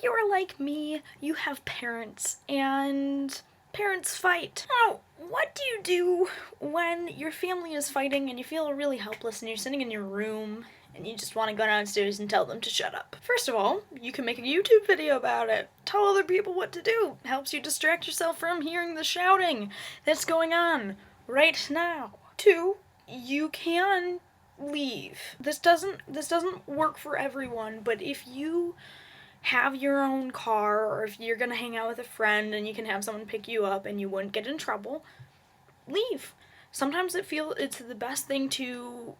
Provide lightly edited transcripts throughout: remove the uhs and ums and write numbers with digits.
you're like me, you have parents, and parents fight. Now, what do you do when your family is fighting and you feel really helpless and you're sitting in your room and you just want to go downstairs and tell them to shut up? First of all, you can make a YouTube video about it. Tell other people what to do. Helps you distract yourself from hearing the shouting that's going on right now. 2, you can leave. This doesn't work for everyone, but if you have your own car, or if you're gonna hang out with a friend and you can have someone pick you up and you wouldn't get in trouble, leave. Sometimes it's the best thing to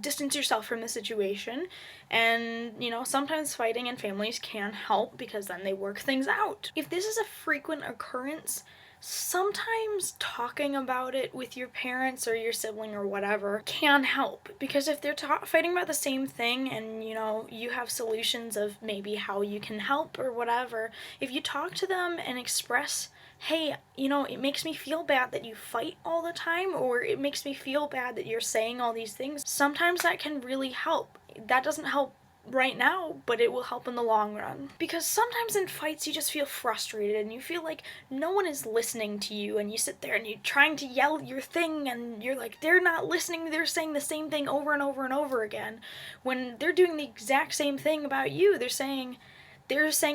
distance yourself from the situation, and sometimes fighting in families can help because then they work things out. If this is a frequent occurrence, sometimes talking about it with your parents or your sibling or whatever can help, because if they're fighting about the same thing and you have solutions of maybe how you can help or whatever, if you talk to them and express, hey, it makes me feel bad that you fight all the time, or it makes me feel bad that you're saying all these things, sometimes that can really help. That doesn't help right now, but it will help in the long run. Because sometimes in fights you just feel frustrated and you feel like no one is listening to you, and you sit there and you're trying to yell your thing and you're like, they're not listening, they're saying the same thing over and over and over again, when they're doing the exact same thing about you. They're saying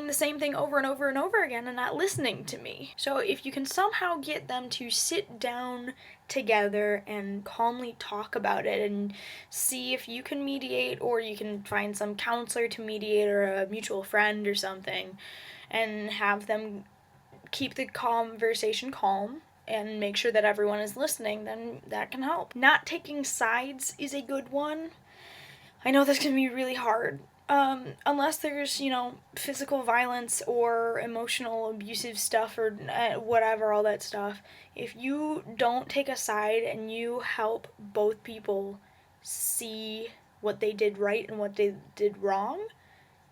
the same thing over and over and over again and not listening to me. So if you can somehow get them to sit down together and calmly talk about it and see if you can mediate, or you can find some counselor to mediate or a mutual friend or something, and have them keep the conversation calm and make sure that everyone is listening, then that can help. Not taking sides is a good one. I know this can be really hard. Unless there's, physical violence or emotional abusive stuff or whatever, all that stuff. If you don't take a side and you help both people see what they did right and what they did wrong,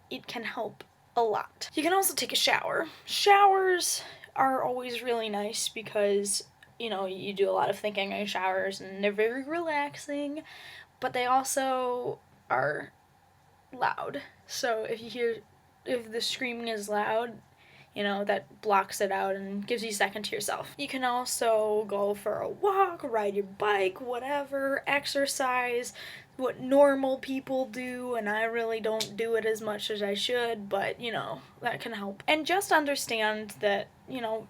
it can help a lot. You can also take a shower. Showers are always really nice because, you do a lot of thinking in showers and they're very relaxing, but they also are loud. So if the screaming is loud, that blocks it out and gives you a second to yourself. You can also go for a walk, ride your bike, whatever, exercise, what normal people do, and I really don't do it as much as I should, but that can help. And just understand that,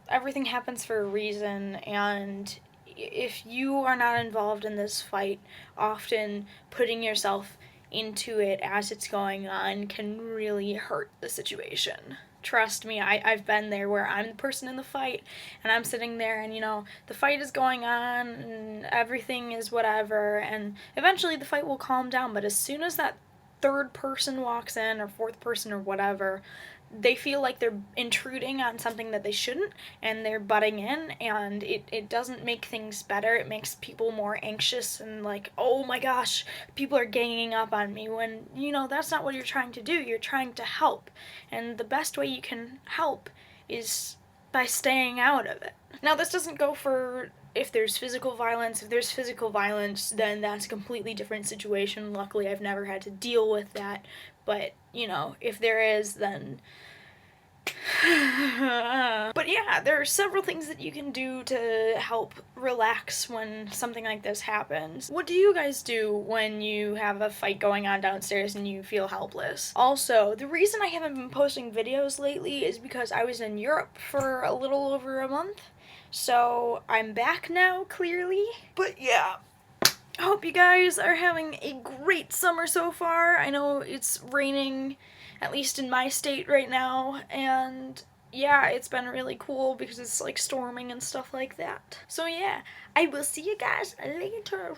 everything happens for a reason, and if you are not involved in this fight, often putting yourself into it as it's going on can really hurt the situation. Trust me, I've been there where I'm the person in the fight and I'm sitting there and the fight is going on and everything is whatever, and eventually the fight will calm down, but as soon as that third person walks in, or fourth person or whatever, they feel like they're intruding on something that they shouldn't, and they're butting in, and it doesn't make things better. It makes people more anxious and like, oh my gosh, people are ganging up on me, when that's not what you're trying to do. You're trying to help, and the best way you can help is by staying out of it. Now, this doesn't go for if there's physical violence. If there's physical violence, then that's a completely different situation. Luckily, I've never had to deal with that, but if there is, then but yeah, there are several things that you can do to help relax when something like this happens. What do you guys do when you have a fight going on downstairs and you feel helpless? Also, the reason I haven't been posting videos lately is because I was in Europe for a little over a month, so I'm back now, clearly. But yeah, I hope you guys are having a great summer so far. I know it's raining, at least in my state right now, and yeah, it's been really cool because it's like storming and stuff like that. So yeah, I will see you guys later.